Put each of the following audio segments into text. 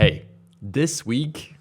Hey, this week,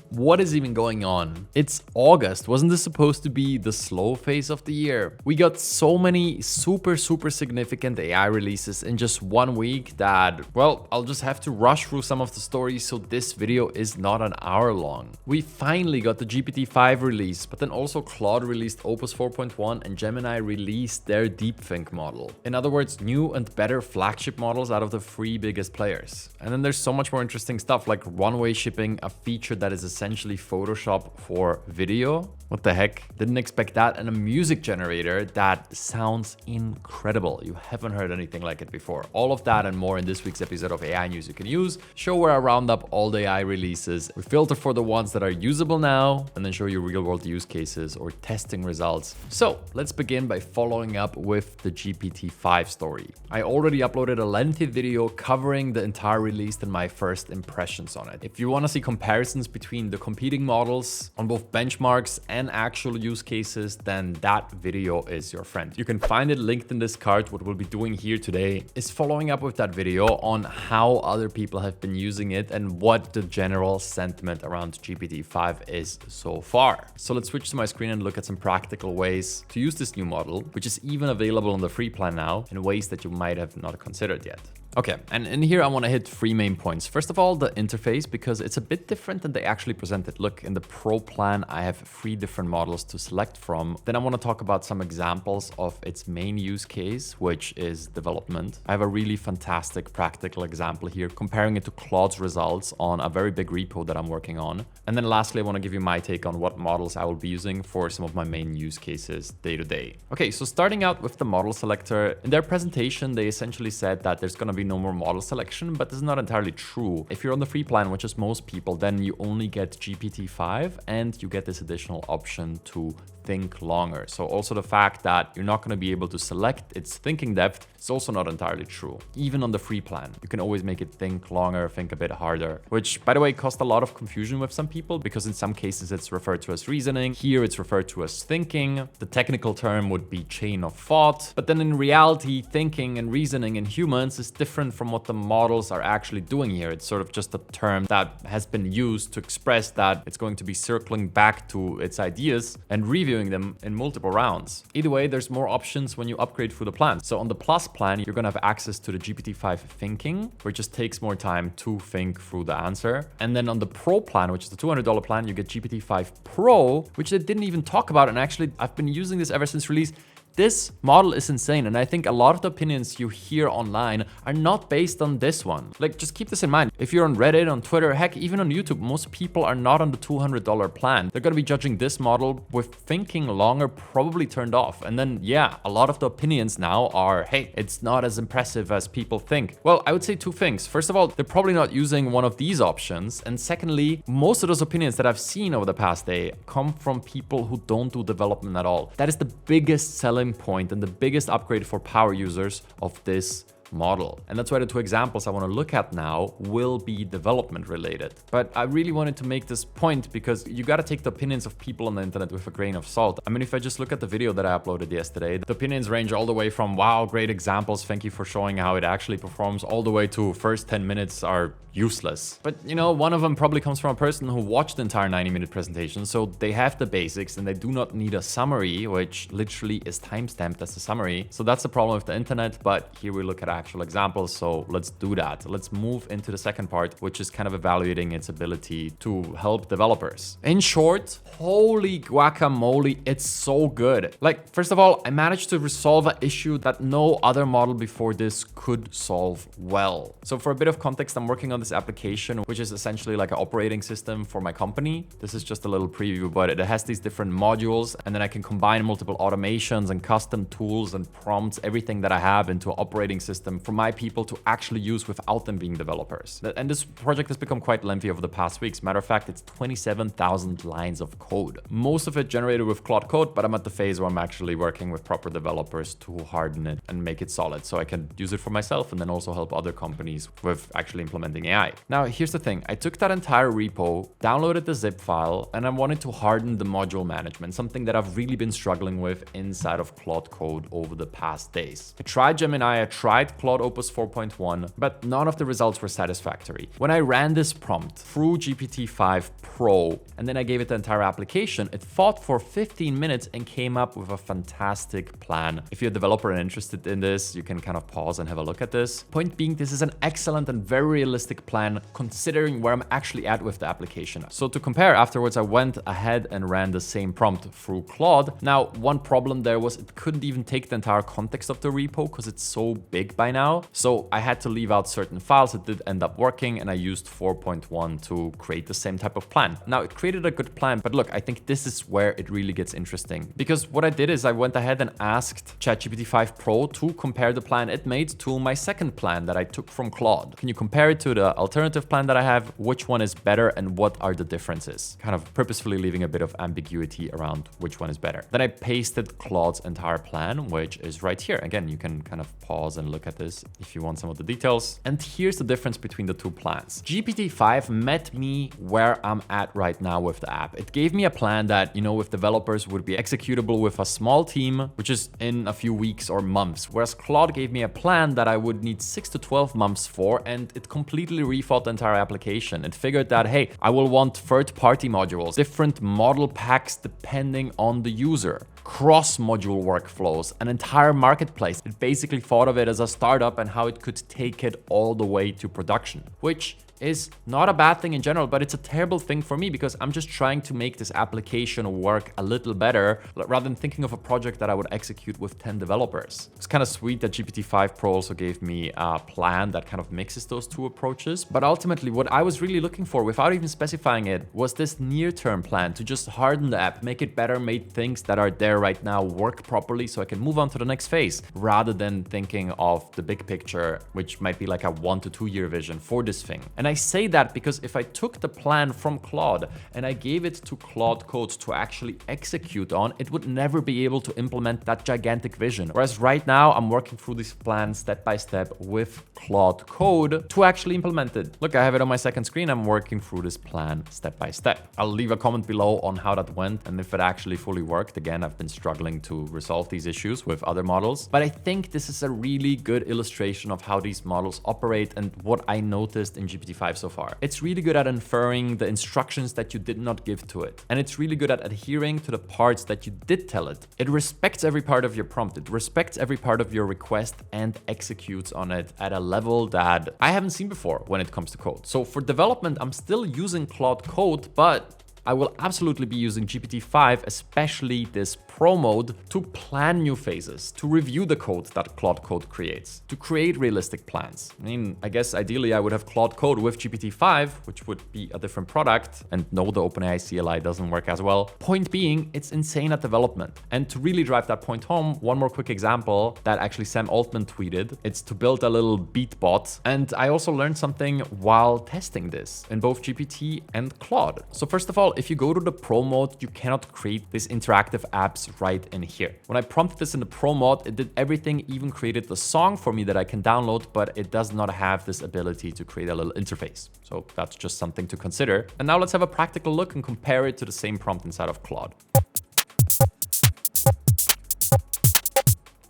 what is even going on? It's August. Wasn't this supposed to be the slow phase of the year? We got so many super significant AI releases in just 1 week that, well, I'll just have to rush through some of the stories so this video is not an hour long. We finally got the GPT-5 release, but then also Claude released Opus 4.1 and Gemini released their deepfake model. In other words, new and better flagship models out of the 3 biggest players. And then there's so much more interesting stuff like Runway shipping a feature that is essentially Photoshop for video. What the heck? Didn't expect that. And a music generator that sounds incredible. You haven't heard anything like it before. All of that and more in this week's episode of AI News You Can Use. Show where I round up all the AI releases. We filter for the ones that are usable now and then show you real world use cases or testing results. So let's begin by following up with the GPT-5 story. I already uploaded a lengthy video covering the entire release and my first impressions on it. If you want to see comparisons between the competing models on both benchmarks and actual use cases, then that video is your friend. You can find it linked in this card. What we'll be doing here today is following up with that video on how other people have been using it and what the general sentiment around GPT-5 is so far. So let's switch to my screen and look at some practical ways to use this new model, which is even available on the free plan now in ways that you might have not considered yet. Okay, and in here I want to hit 3 main points. First of all, the interface, because it's a bit different than they actually present it. Look, in the Pro plan, I have 3 different models to select from. Then I want to talk about some examples of its main use case, which is development. I have a really fantastic practical example here, comparing it to Claude's results on a very big repo that I'm working on. And then lastly, I want to give you my take on what models I will be using for some of my main use cases day to day. Okay, so starting out with the model selector, in their presentation, they essentially said that there's going to be no more model selection, but this is not entirely true. If you're on the free plan, which is most people, then you only get GPT-5 and you get this additional option to think longer. So also the fact that you're not going to be able to select its thinking depth is also not entirely true. Even on the free plan, you can always make it think longer, think a bit harder, which by the way caused a lot of confusion with some people because in some cases it's referred to as reasoning. Here it's referred to as thinking. The technical term would be chain of thought. But then in reality, thinking and reasoning in humans is different from what the models are actually doing here. It's sort of just a term that has been used to express that it's going to be circling back to its ideas and reviewing them in multiple rounds. Either way, there's more options when you upgrade through the plan. So on the Plus plan, you're gonna have access to the GPT-5 thinking, which just takes more time to think through the answer. And then on the Pro plan, which is the $200 plan, you get GPT-5 Pro, which they didn't even talk about. And actually, I've been using this ever since release. This model is insane, and I think a lot of the opinions you hear online are not based on this one. Like, just keep this in mind. If you're on Reddit, on Twitter, heck, even on YouTube, most people are not on the $200 plan. They're gonna be judging this model with thinking longer probably turned off. And then, yeah, a lot of the opinions now are, hey, it's not as impressive as people think. Well, I would say 2 things. First of all, they're probably not using one of these options. And secondly, most of those opinions that I've seen over the past day come from people who don't do development at all. That is the biggest selling point and the biggest upgrade for power users of this model. And that's why the 2 examples I want to look at now will be development related. But I really wanted to make this point because you got to take the opinions of people on the internet with a grain of salt. I mean, if I just look at the video that I uploaded yesterday, the opinions range all the way from, wow, great examples, thank you for showing how it actually performs, all the way to first 10 minutes are useless. But you know, one of them probably comes from a person who watched the entire 90-minute presentation, so they have the basics and they do not need a summary, which literally is timestamped as a summary. So that's the problem with the internet, but here we look at actual examples, so let's do that. Let's move into the second part, which is kind of evaluating its ability to help developers. In short, holy guacamole, it's so good. Like, first of all, I managed to resolve an issue that no other model before this could solve well. So for a bit of context, I'm working on this application, which is essentially like an operating system for my company. This is just a little preview, but it has these different modules, and then I can combine multiple automations and custom tools and prompts, everything that I have into an operating system for my people to actually use without them being developers. And this project has become quite lengthy over the past weeks. Matter of fact, it's 27,000 lines of code. Most of it generated with Claude Code, but I'm at the phase where I'm actually working with proper developers to harden it and make it solid so I can use it for myself and then also help other companies with actually implementing AI. Now, here's the thing. I took that entire repo, downloaded the zip file, and I wanted to harden the module management, something that I've really been struggling with inside of Claude Code over the past days. I tried Gemini, I tried tried Claude Opus 4.1, but none of the results were satisfactory. When I ran this prompt through GPT-5 Pro, and then I gave it the entire application, it thought for 15 minutes and came up with a fantastic plan. If you're a developer and interested in this, you can kind of pause and have a look at this. Point being, this is an excellent and very realistic plan considering where I'm actually at with the application. So to compare, afterwards I went ahead and ran the same prompt through Claude. Now, one problem there was it couldn't even take the entire context of the repo because it's so big by now. So I had to leave out certain files. It did end up working, and I used 4.1 to create the same type of plan. Now, it created a good plan, but look, I think this is where it really gets interesting, because what I did is I went ahead and asked ChatGPT-5 Pro to compare the plan it made to my second plan that I took from Claude. Can you compare it to the alternative plan that I have? Which one is better and what are the differences? Kind of purposefully leaving a bit of ambiguity around which one is better. Then I pasted Claude's entire plan, which is right here. Again, you can kind of pause and look at this if you want some of the details. And here's the difference between the two plans. GPT-5 met me where I'm at right now with the app. It gave me a plan that, you know, with developers would be executable with a small team, which is in a few weeks or months. Whereas Claude gave me a plan that I would need 6 to 12 months for, and it completely rethought the entire application. It figured that, hey, I will want third-party modules, different model packs depending on the user, cross-module workflows, an entire marketplace. It basically thought of it as a startup and how it could take it all the way to production, which is not a bad thing in general, but it's a terrible thing for me because I'm just trying to make this application work a little better rather than thinking of a project that I would execute with 10 developers. It's kind of sweet that GPT-5 Pro also gave me a plan that kind of mixes those two approaches. But ultimately, what I was really looking for, without even specifying it, was this near-term plan to just harden the app, make it better, make things that are there right now work properly so I can move on to the next phase, rather than thinking of the big picture, which might be like a 1 to 2 year vision for this thing. And I say that because if I took the plan from Claude and I gave it to Claude Code to actually execute on, it would never be able to implement that gigantic vision. Whereas right now I'm working through this plan step by step with Claude Code to actually implement it. Look, I have it on my second screen. I'm working through this plan step by step. I'll leave a comment below on how that went and if it actually fully worked. Again, I've been struggling to resolve these issues with other models, but I think this is a really good illustration of how these models operate and what I noticed in GPT-5 so far. It's really good at inferring the instructions that you did not give to it. And it's really good at adhering to the parts that you did tell it. It respects every part of your prompt. It respects every part of your request and executes on it at a level that I haven't seen before when it comes to code. So for development, I'm still using Claude Code, but I will absolutely be using GPT-5, especially this Pro mode, to plan new phases, to review the code that Claude Code creates, to create realistic plans. I mean, I guess ideally I would have Claude Code with GPT-5, which would be a different product, and no, the OpenAI CLI doesn't work as well. Point being, it's insane at development. And to really drive that point home, one more quick example that actually Sam Altman tweeted, it's to build a little beat bot. And I also learned something while testing this in both GPT and Claude. So first of all, if you go to the Pro mode, you cannot create these interactive apps right in here. When I prompted this in the Pro mode, it did everything, even created the song for me that I can download, but it does not have this ability to create a little interface. So that's just something to consider. And now let's have a practical look and compare it to the same prompt inside of Claude.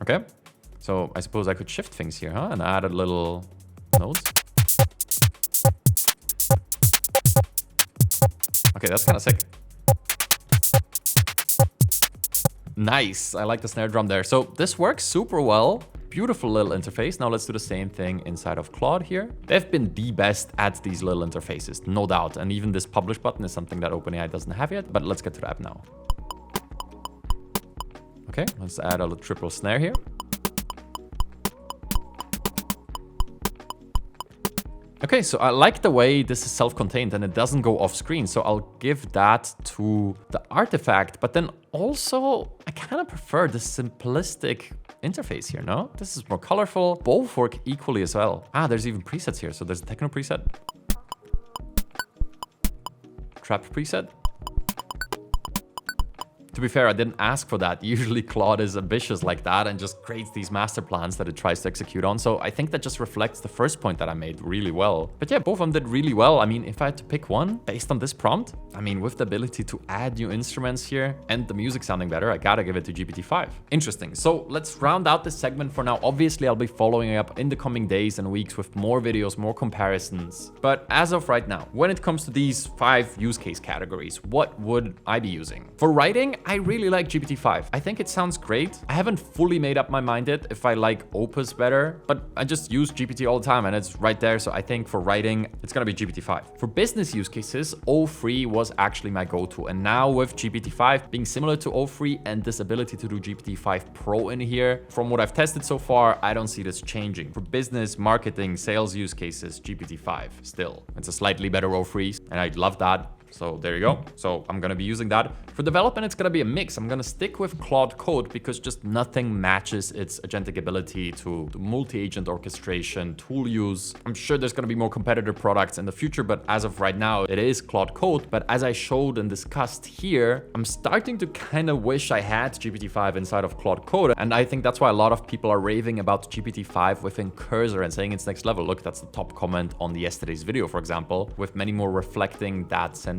Okay, so I suppose I could shift things here, huh? And add a little nodes. Okay, that's kind of sick. Nice, I like the snare drum there. So this works super well. Beautiful little interface. Now let's do the same thing inside of Claude here. They've been the best at these little interfaces, no doubt. And even this publish button is something that OpenAI doesn't have yet, but let's get to the app now. Okay, let's add a little triple snare here. Okay, so I like the way this is self-contained and it doesn't go off screen. So I'll give that to the artifact, but then also I kind of prefer the simplistic interface here, no? This is more colorful. Both work equally as well. Ah, there's even presets here. So there's a techno preset, trap preset, To be fair, I didn't ask for that. Usually Claude is ambitious like that and just creates these master plans that it tries to execute on. So I think that just reflects the first point that I made really well. But yeah, both of them did really well. I mean, if I had to pick one based on this prompt, I mean, with the ability to add new instruments here and the music sounding better, I gotta give it to GPT-5. Interesting. So let's round out this segment for now. Obviously, I'll be following up in the coming days and weeks with more videos, more comparisons. But as of right now, when it comes to these 5 use case categories, what would I be using? For writing, I really like GPT-5. I think it sounds great. I haven't fully made up my mind yet if I like Opus better, but I just use GPT all the time and it's right there. So I think for writing, it's gonna be GPT-5. For business use cases, O3 was actually my go-to. And now with GPT-5 being similar to O3 and this ability to do GPT-5 Pro in here, from what I've tested so far, I don't see this changing. For business, marketing, sales use cases, GPT-5 still. It's a slightly better O3 and I love that. So there you go. So I'm gonna be using that. For development, it's gonna be a mix. I'm gonna stick with Claude Code because just nothing matches its agentic ability to multi-agent orchestration, tool use. I'm sure there's gonna be more competitor products in the future, but as of right now, it is Claude Code. But as I showed and discussed here, I'm starting to kind of wish I had GPT-5 inside of Claude Code. And I think that's why a lot of people are raving about GPT-5 within Cursor and saying it's next level. Look, that's the top comment on yesterday's video, for example, with many more reflecting that sentiment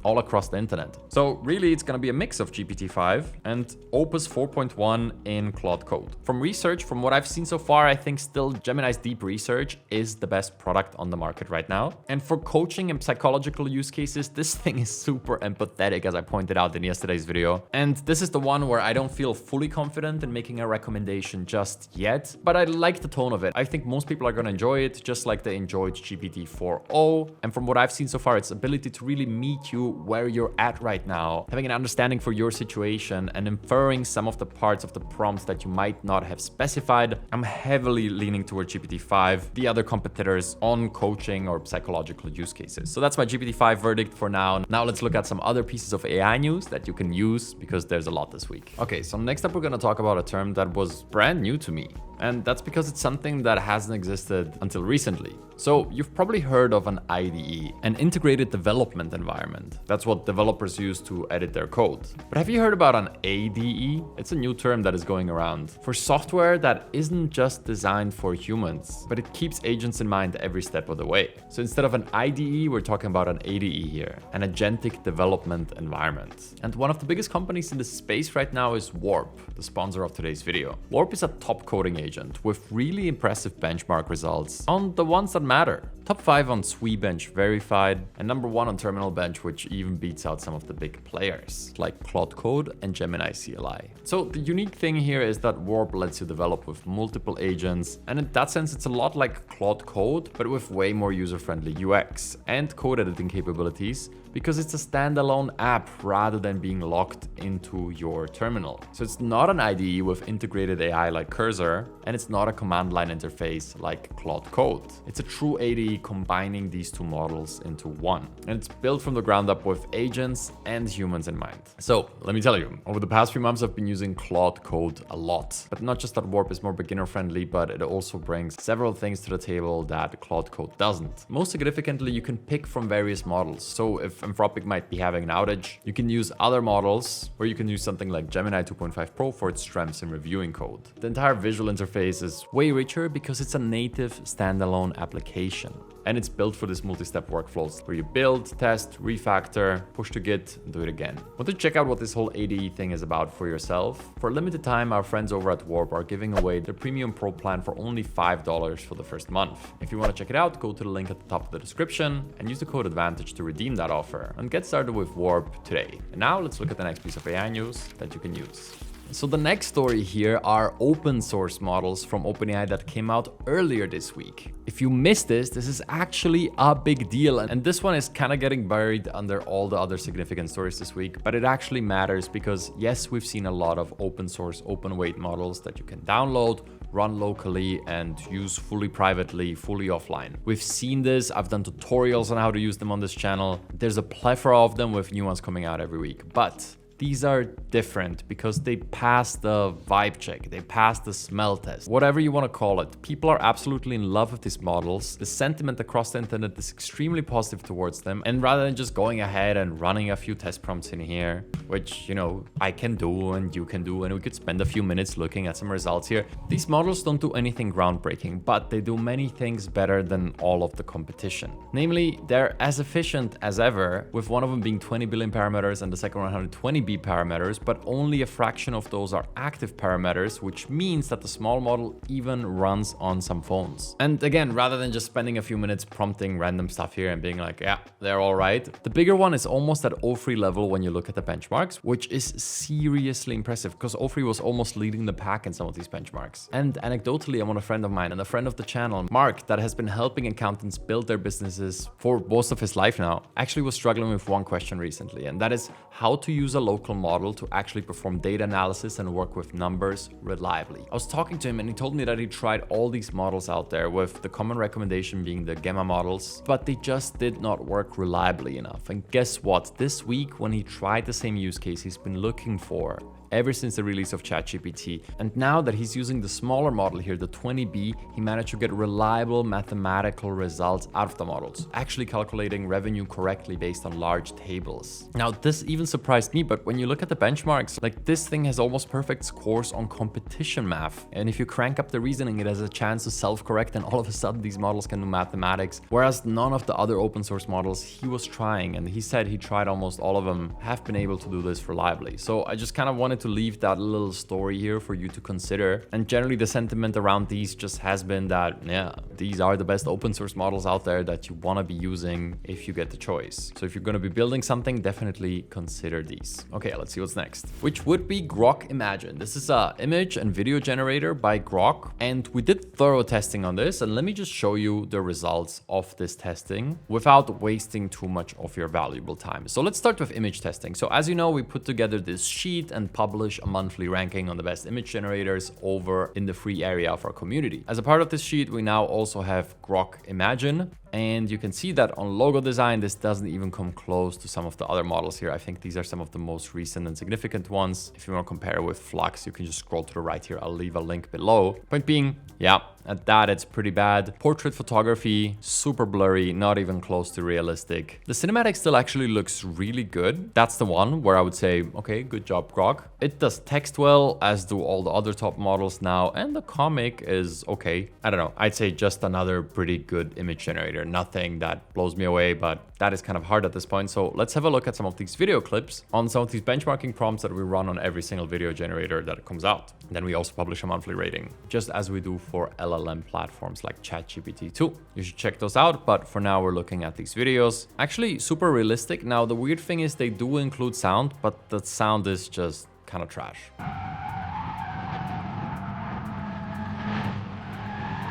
all across the internet. So really, it's gonna be a mix of GPT-5 and Opus 4.1 in Claude Code. From research, from what I've seen so far, I think still Gemini's deep research is the best product on the market right now. And for coaching and psychological use cases, this thing is super empathetic, as I pointed out in yesterday's video. And this is the one where I don't feel fully confident in making a recommendation just yet, but I like the tone of it. I think most people are gonna enjoy it, just like they enjoyed GPT-4o. And from what I've seen so far, its ability to really meet you where you're at right now, having an understanding for your situation and inferring some of the parts of the prompts that you might not have specified. I'm heavily leaning toward GPT-5, the other competitors on coaching or psychological use cases. So that's my GPT-5 verdict for now. Now let's look at some other pieces of AI news that you can use because there's a lot this week. Okay, so next up we're gonna talk about a term that was brand new to me. And that's because it's something that hasn't existed until recently. So you've probably heard of an IDE, an integrated development environment. That's what developers use to edit their code. But have you heard about an ADE? It's a new term that is going around for software that isn't just designed for humans, but it keeps agents in mind every step of the way. So instead of an IDE, we're talking about an ADE here, an agentic development environment. And one of the biggest companies in this space right now is Warp, the sponsor of today's video. Warp is a top coding agent with really impressive benchmark results on the ones that matter. Top 5 on SweBench verified and number 1 on Terminal Bench, which even beats out some of the big players like Claude Code and Gemini CLI. So the unique thing here is that Warp lets you develop with multiple agents, and in that sense it's a lot like Claude Code but with way more user-friendly UX and code editing capabilities, because it's a standalone app rather than being locked into your terminal. So it's not an IDE with integrated AI like Cursor, and it's not a command line interface like Claude Code. It's a true ADE combining these two models into one. And it's built from the ground up with agents and humans in mind. So let me tell you, over the past few months I've been using Claude Code a lot. But not just that Warp is more beginner friendly, but it also brings several things to the table that Claude Code doesn't. Most significantly, you can pick from various models. So if Anthropic might be having an outage, you can use other models, or you can use something like Gemini 2.5 Pro for its strengths in reviewing code. The entire visual interface is way richer because it's a native standalone application. And it's built for this multi-step workflows where you build, test, refactor, push to Git, and do it again. Want to check out what this whole ADE thing is about for yourself? For a limited time, our friends over at Warp are giving away their premium pro plan for only $5 for the first month. If you want to check it out, go to the link at the top of the description and use the code ADVANTAGE to redeem that offer and get started with Warp today. And now let's look at the next piece of AI news that you can use. So the next story here are open source models from OpenAI that came out earlier this week. If you missed this is actually a big deal. And this one is kind of getting buried under all the other significant stories this week, but it actually matters because yes, we've seen a lot of open source, open weight models that you can download, run locally and use fully privately, fully offline. We've seen this, I've done tutorials on how to use them on this channel. There's a plethora of them with new ones coming out every week, but these are different because they pass the vibe check, they pass the smell test, whatever you want to call it. People are absolutely in love with these models. The sentiment across the internet is extremely positive towards them. And rather than just going ahead and running a few test prompts in here, which, you know, I can do and you can do, and we could spend a few minutes looking at some results here. These models don't do anything groundbreaking, but they do many things better than all of the competition. Namely, they're as efficient as ever, with one of them being 20 billion parameters and the second 120B parameters, but only a fraction of those are active parameters, which means that the small model even runs on some phones. And again, rather than just spending a few minutes prompting random stuff here and being like, yeah, they're all right, the bigger one is almost at O3 level when you look at the benchmarks, which is seriously impressive because O3 was almost leading the pack in some of these benchmarks. And anecdotally, I'm on a friend of mine and a friend of the channel, Mark, that has been helping accountants build their businesses for most of his life now, actually was struggling with one question recently, and that is how to use a local model to actually perform data analysis and work with numbers reliably. I was talking to him and he told me that he tried all these models out there, with the common recommendation being the Gemma models, but they just did not work reliably enough. And guess what? This week, when he tried the same use case he's been looking for ever since the release of ChatGPT, and now that he's using the smaller model here, the 20B, he managed to get reliable mathematical results out of the models, actually calculating revenue correctly based on large tables. Now, this even surprised me, but when you look at the benchmarks, like, this thing has almost perfect scores on competition math. And if you crank up the reasoning, it has a chance to self-correct, and all of a sudden these models can do mathematics, whereas none of the other open source models he was trying, and he said he tried almost all of them, have been able to do this reliably. So I just kind of wanted to leave that little story here for you to consider. And generally the sentiment around these just has been that, yeah, these are the best open source models out there that you want to be using if you get the choice. So if you're going to be building something, definitely consider these. Okay, let's see what's next, which would be Grok Imagine. This is a image and video generator by Grok, and we did thorough testing on this, and let me just show you the results of this testing without wasting too much of your valuable time. So let's start with image testing. So as you know, we put together this sheet and published a monthly ranking on the best image generators over in the free area of our community. As a part of this sheet, we now also have Grok Imagine, and you can see that on logo design, this doesn't even come close to some of the other models here. I think these are some of the most recent and significant ones. If you want to compare with Flux, you can just scroll to the right here. I'll leave a link below. Point being, yeah, at that, it's pretty bad. Portrait photography, super blurry, not even close to realistic. The cinematic still actually looks really good. That's the one where I would say, okay, good job, Grok. It does text well, as do all the other top models now, and the comic is okay. I don't know, I'd say just another pretty good image generator. Nothing that blows me away, but that is kind of hard at this point. So let's have a look at some of these video clips on some of these benchmarking prompts that we run on every single video generator that comes out. And then we also publish a monthly rating, just as we do for LLM platforms like ChatGPT 2. You should check those out, but for now we're looking at these videos. Actually super realistic. Now the weird thing is they do include sound, but the sound is just kind of trash.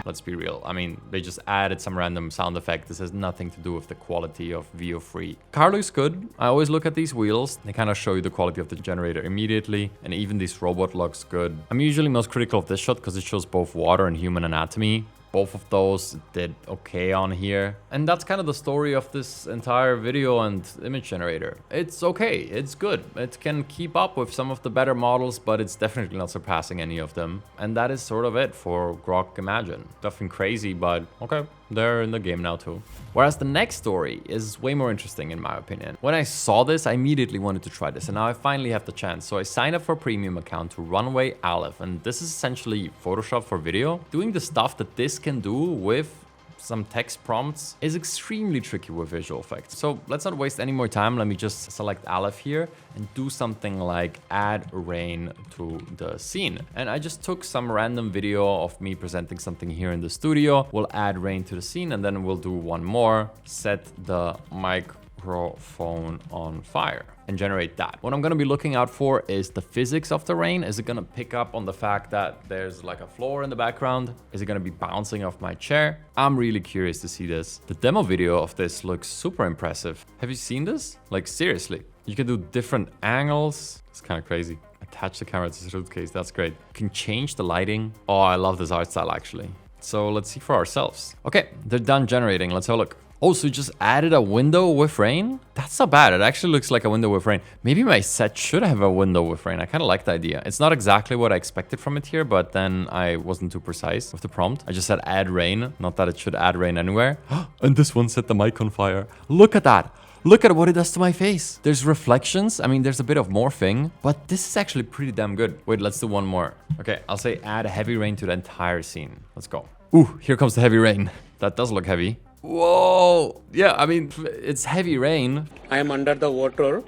Let's be real. I mean, they just added some random sound effect. This has nothing to do with the quality of VO3. Car looks good. I always look at these wheels. They kind of show you the quality of the generator immediately. And even this robot looks good. I'm usually most critical of this shot because it shows both water and human anatomy. Both of those did okay on here. And that's kind of the story of this entire video and image generator. It's okay, it's good. It can keep up with some of the better models, but it's definitely not surpassing any of them. And that is sort of it for Grok Imagine. Nothing crazy, but okay, they're in the game now too. Whereas the next story is way more interesting in my opinion. When I saw this, I immediately wanted to try this, and now I finally have the chance. So I signed up for a premium account to Runway Aleph, and this is essentially Photoshop for video. Doing the stuff that this can do with some text prompts is extremely tricky with visual effects. So let's not waste any more time. Let me just select Aleph here and do something like add rain to the scene. And I just took some random video of me presenting something here in the studio. We'll add rain to the scene, and then we'll do one more, set the microphone on fire, and generate that. What I'm gonna be looking out for is the physics of the rain. Is it gonna pick up on the fact that there's like a floor in the background? Is it gonna be bouncing off my chair? I'm really curious to see this. The demo video of this looks super impressive. Have you seen this? Like seriously, you can do different angles. It's kind of crazy. Attach the camera to the suitcase, that's great. You can change the lighting. Oh, I love this art style actually. So let's see for ourselves. Okay, they're done generating, let's have a look. Oh, so you just added a window with rain? That's not bad. It actually looks like a window with rain. Maybe my set should have a window with rain. I kind of like the idea. It's not exactly what I expected from it here, but then I wasn't too precise with the prompt. I just said add rain, not that it should add rain anywhere. And this one set the mic on fire. Look at that. Look at what it does to my face. There's reflections. I mean, there's a bit of morphing, but this is actually pretty damn good. Wait, let's do one more. Okay, I'll say add heavy rain to the entire scene. Let's go. Ooh, here comes the heavy rain. That does look heavy. Whoa. Yeah, I mean, it's heavy rain. I am under the water.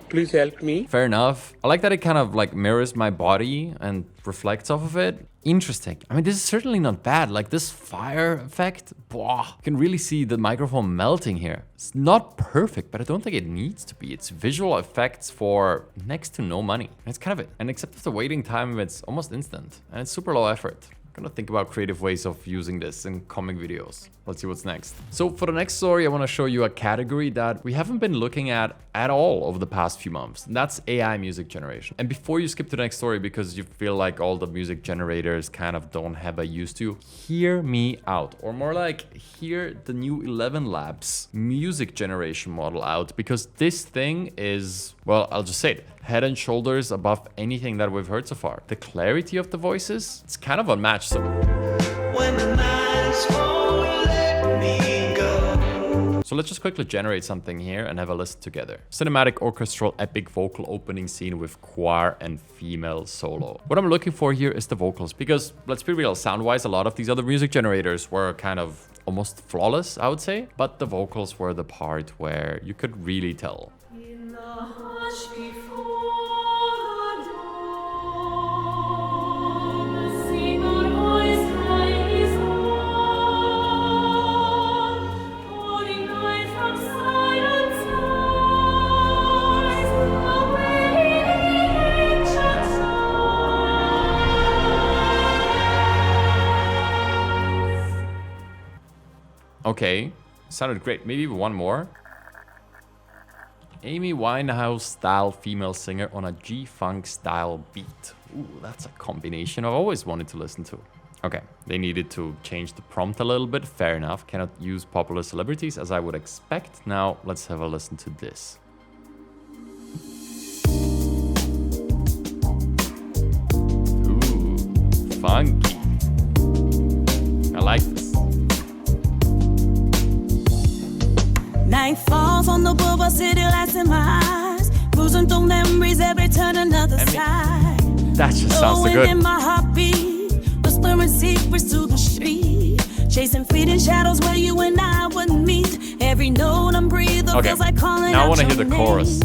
Please help me. Fair enough. I like that it kind of like mirrors my body and reflects off of it. Interesting. I mean, this is certainly not bad. Like this fire effect, you can really see the microphone melting here. It's not perfect, but I don't think it needs to be. It's visual effects for next to no money. That's kind of it. And except for the waiting time, it's almost instant and it's super low effort. I'm gonna think about creative ways of using this in comic videos. Let's see what's next. So for the next story, I want to show you a category that we haven't been looking at all over the past few months. And that's AI music generation. And before you skip to the next story because you feel like all the music generators kind of don't have a use to, hear me out. Or more like, hear the new 11 Labs music generation model out, because this thing is, well, I'll just say it, head and shoulders above anything that we've heard so far. The clarity of the voices, it's kind of unmatched. So when the nights fall, let me go. So let's just quickly generate something here and have a listen together. Cinematic orchestral epic vocal opening scene with choir and female solo. What I'm looking for here is the vocals, because let's be real, sound-wise, a lot of these other music generators were kind of almost flawless, I would say. But the vocals were the part where you could really tell. In the hush before the dawn, the singer voice cries on, calling light from silent skies, away ancient skies. Okay, sounded great. Maybe one more. Amy Winehouse style female singer on a G-Funk style beat. Ooh, that's a combination I've always wanted to listen to. Okay, they needed to change the prompt a little bit. Fair enough. Cannot use popular celebrities as I would expect. Now let's have a listen to this. Ooh, funky. I like this. Night falls on the Boba City lights in my eyes, cruising through memories every turn another side. That just sounds so good. In my heartbeat, whispering secrets to the street, chasing fleeting shadows where you and I would meet. Every note I'm breathing feels like calling now I out want to hear the your chorus.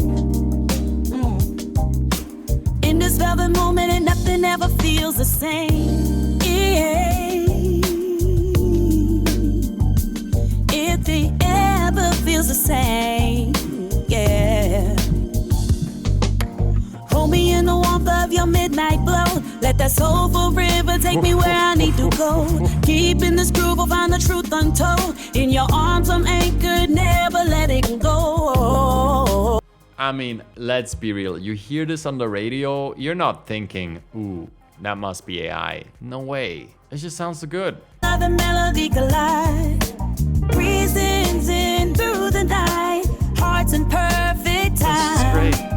In this velvet moment and nothing ever feels the same. Yeah. If they ever feels the same, yeah. Hold me in the warmth of your midnight glow. Let that soulful river take me where I need to go. Keep in this groove, I'll find the truth untold. In your arms I'm anchored, never letting go. I mean, let's be real. You hear this on the radio, you're not thinking, ooh, that must be AI. No way. It just sounds so good. The melody collide, reasons in through the night, hearts in perfect time. This is great.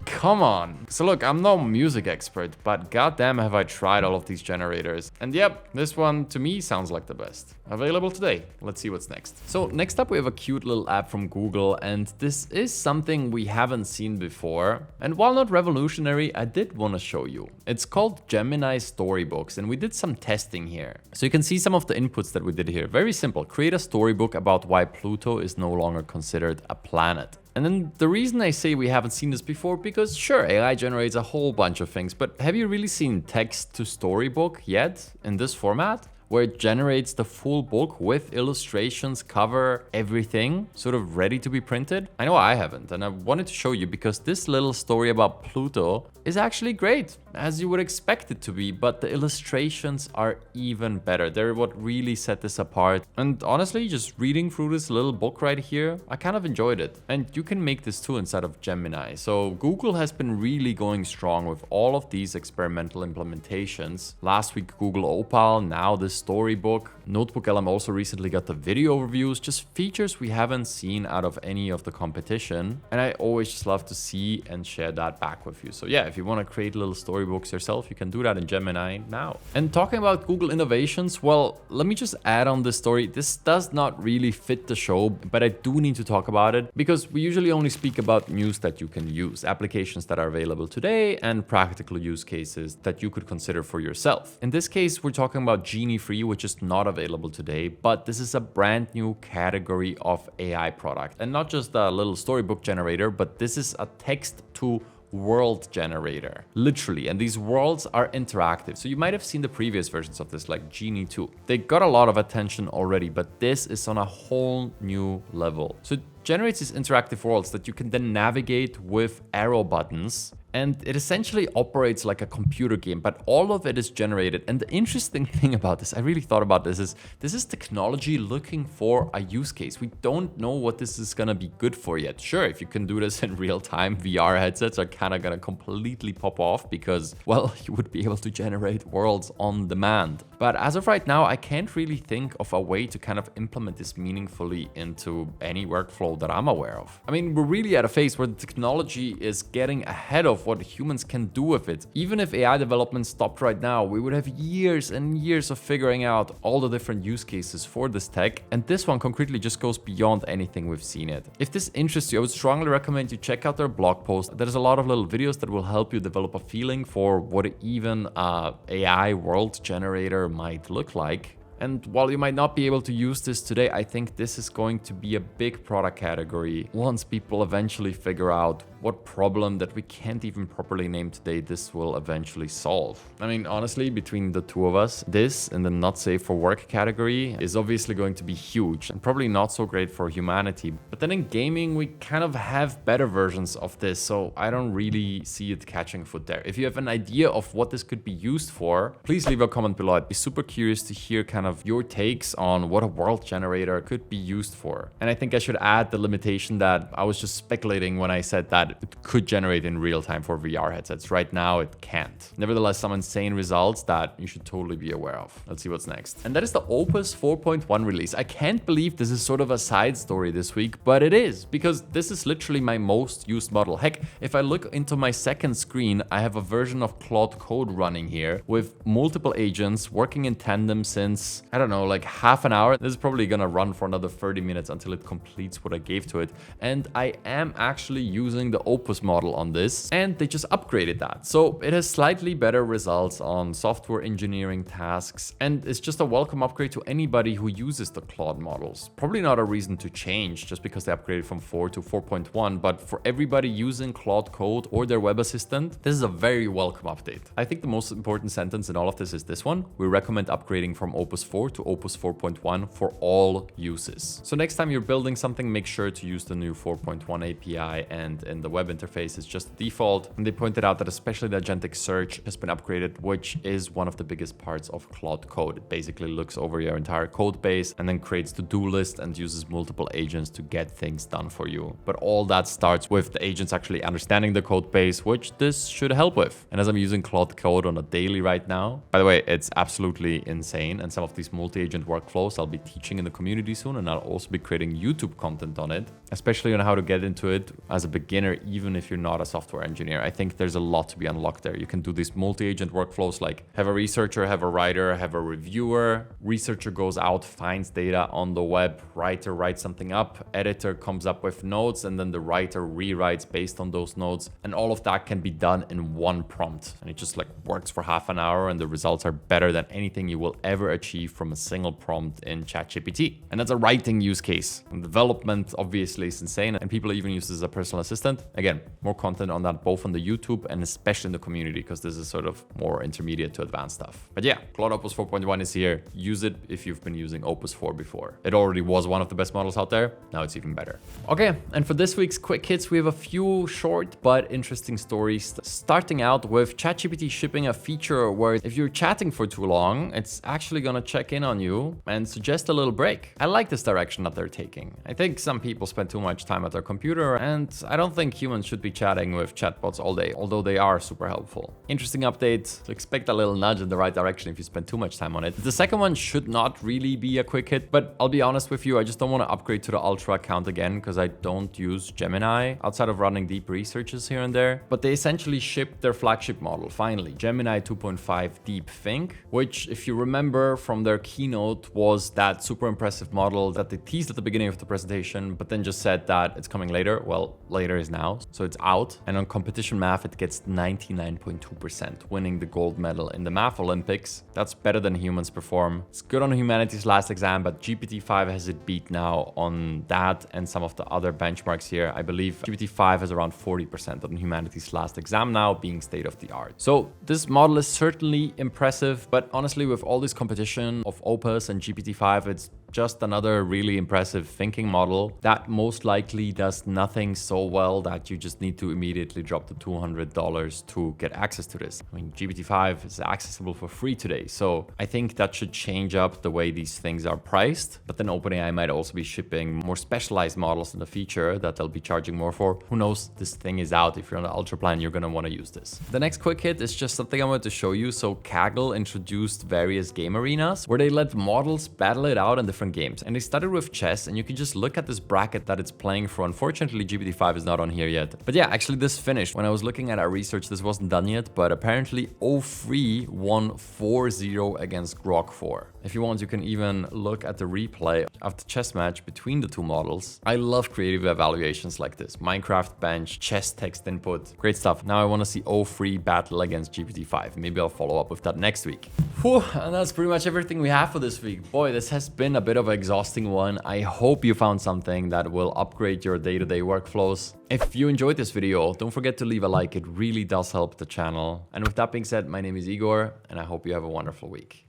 Come on. So look, I'm no music expert, but goddamn have I tried all of these generators. And yep, this one to me sounds like the best. Available today. Let's see what's next. So next up we have a cute little app from Google, and this is something we haven't seen before. And while not revolutionary, I did want to show you. It's called Gemini Storybooks, and we did some testing here. So you can see some of the inputs that we did here. Very simple. Create a storybook about why Pluto is no longer considered a planet. And then the reason I say we haven't seen this before, because sure, AI generates a whole bunch of things, but have you really seen text to storybook yet in this format? Where it generates the full book with illustrations, cover, everything, sort of ready to be printed? I know I haven't, and I wanted to show you because this little story about Pluto is actually great, as you would expect it to be, but the illustrations are even better. They're what really set this apart. And honestly, just reading through this little book right here, I kind of enjoyed it. And you can make this too inside of Gemini. So Google has been really going strong with all of these experimental implementations. Last week, Google Opal, now this storybook. Notebook LM also recently got the video overviews, just features we haven't seen out of any of the competition. And I always just love to see and share that back with you. So yeah, if you want to create little story Storybooks yourself, you can do that in Gemini now. And talking about Google innovations, well, let me just add on this story. This does not really fit the show, but I do need to talk about it because we usually only speak about news that you can use, applications that are available today, and practical use cases that you could consider for yourself. In this case, we're talking about Genie Free, which is not available today, but this is a brand new category of AI product. And not just a little storybook generator, but this is a text to world generator, literally. And these worlds are interactive. So you might have seen the previous versions of this, like Genie 2. They got a lot of attention already, but this is on a whole new level. So it generates these interactive worlds that you can then navigate with arrow buttons. And it essentially operates like a computer game, but all of it is generated. And the interesting thing about this, I really thought about this is technology looking for a use case. We don't know what this is gonna be good for yet. Sure, if you can do this in real time, VR headsets are kind of gonna completely pop off because, well, you would be able to generate worlds on demand. But as of right now, I can't really think of a way to kind of implement this meaningfully into any workflow that I'm aware of. I mean, we're really at a phase where the technology is getting ahead of what humans can do with it. Even if AI development stopped right now, we would have years and years of figuring out all the different use cases for this tech, and this one concretely just goes beyond anything we've seen it. If this interests you, I would strongly recommend you check out their blog post. There's a lot of little videos that will help you develop a feeling for what even an AI world generator might look like. And while you might not be able to use this today, I think this is going to be a big product category once people eventually figure out what problem that we can't even properly name today this will eventually solve. I mean, honestly, between the two of us, this and the not safe for work category is obviously going to be huge and probably not so great for humanity. But then in gaming, we kind of have better versions of this, so I don't really see it catching foot there. If you have an idea of what this could be used for, please leave a comment below. I'd be super curious to hear kind of your takes on what a world generator could be used for. And I think I should add the limitation that I was just speculating when I said that it could generate in real time for VR headsets. Right now, it can't. Nevertheless, some insane results that you should totally be aware of. Let's see what's next. And that is the Opus 4.1 release. I can't believe this is sort of a side story this week, but it is, because this is literally my most used model. Heck, if I look into my second screen, I have a version of Claude Code running here with multiple agents working in tandem since, I don't know, like half an hour. This is probably gonna run for another 30 minutes until it completes what I gave to it. And I am actually using the Opus model on this, and they just upgraded that. So it has slightly better results on software engineering tasks, and it's just a welcome upgrade to anybody who uses the Claude models. Probably not a reason to change just because they upgraded from 4 to 4.1, but for everybody using Claude Code or their web assistant, this is a very welcome update. I think the most important sentence in all of this is this one. We recommend upgrading from Opus 4 to Opus 4.1 for all uses. So next time you're building something, make sure to use the new 4.1 API, and in the web interface it's just default. And they pointed out that especially the agentic search has been upgraded, which is one of the biggest parts of Claude Code. It basically looks over your entire code base and then creates to-do lists and uses multiple agents to get things done for you. But all that starts with the agents actually understanding the code base, which this should help with. And as I'm using Claude Code on a daily right now, by the way, it's absolutely insane. And some of these multi-agent workflows I'll be teaching in the community soon, and I'll also be creating YouTube content on it, especially on how to get into it as a beginner, even if you're not a software engineer. I think there's a lot to be unlocked there. You can do these multi-agent workflows like have a researcher, have a writer, have a reviewer. Researcher goes out, finds data on the web, writer writes something up, editor comes up with notes, and then the writer rewrites based on those notes. And all of that can be done in one prompt. And it just like works for half an hour, and the results are better than anything you will ever achieve from a single prompt in ChatGPT. And that's a writing use case. And development obviously is insane, and people even use this as a personal assistant. Again, more content on that both on the YouTube and especially in the community, because this is sort of more intermediate to advanced stuff. But yeah, Claude Opus 4.1 is here. Use it if you've been using Opus 4 before. It already was one of the best models out there. Now it's even better. Okay, and for this week's quick hits, we have a few short but interesting stories. Starting out with ChatGPT shipping a feature where if you're chatting for too long, it's actually gonna check in on you and suggest a little break. I like this direction that they're taking. I think some people spend too much time at their computer, and I don't think humans should be chatting with chatbots all day, although they are super helpful. Interesting update, so expect a little nudge in the right direction if you spend too much time on it. The second one should not really be a quick hit, but I'll be honest with you, I just don't want to upgrade to the Ultra account again because I don't use Gemini outside of running deep researches here and there. But they essentially shipped their flagship model, finally, Gemini 2.5 Deep Think, which, if you remember from their keynote, was that super impressive model that they teased at the beginning of the presentation, but then just said that it's coming later. Well, later is now, so it's out. And on competition math, it gets 99.2%, winning the gold medal in the math Olympics. That's better than humans perform. It's good on humanity's last exam, but GPT-5 has it beat now on that and some of the other benchmarks here. I believe GPT-5 has around 40% on humanity's last exam now, being state of the art. So this model is certainly impressive, but honestly, with all this competition of Opus and GPT-5, it's just another really impressive thinking model that most likely does nothing so well that you just need to immediately drop the $200 to get access to this. I mean, GPT-5 is accessible for free today, so I think that should change up the way these things are priced. But then OpenAI might also be shipping more specialized models in the future that they'll be charging more for. Who knows? This thing is out. If you're on the Ultra plan, you're gonna want to use this. The next quick hit is just something I wanted to show you. So Kaggle introduced various game arenas where they let models battle it out in different games. And they started with chess, and you can just look at this bracket that it's playing for. Unfortunately, GPT-5 is not on here yet. But yeah, actually this finished. When I was looking at our research, this wasn't done yet, but apparently O3 won 4-0 against Grok 4. If you want, you can even look at the replay of the chess match between the two models. I love creative evaluations like this. Minecraft bench, chess text input, great stuff. Now I want to see O3 battle against GPT-5. Maybe I'll follow up with that next week. Whew, and that's pretty much everything we have for this week. Boy, this has been a bit of an exhausting one. I hope you found something that will upgrade your day-to-day workflows. If you enjoyed this video, don't forget to leave a like. It really does help the channel. And with that being said, my name is Igor, and I hope you have a wonderful week.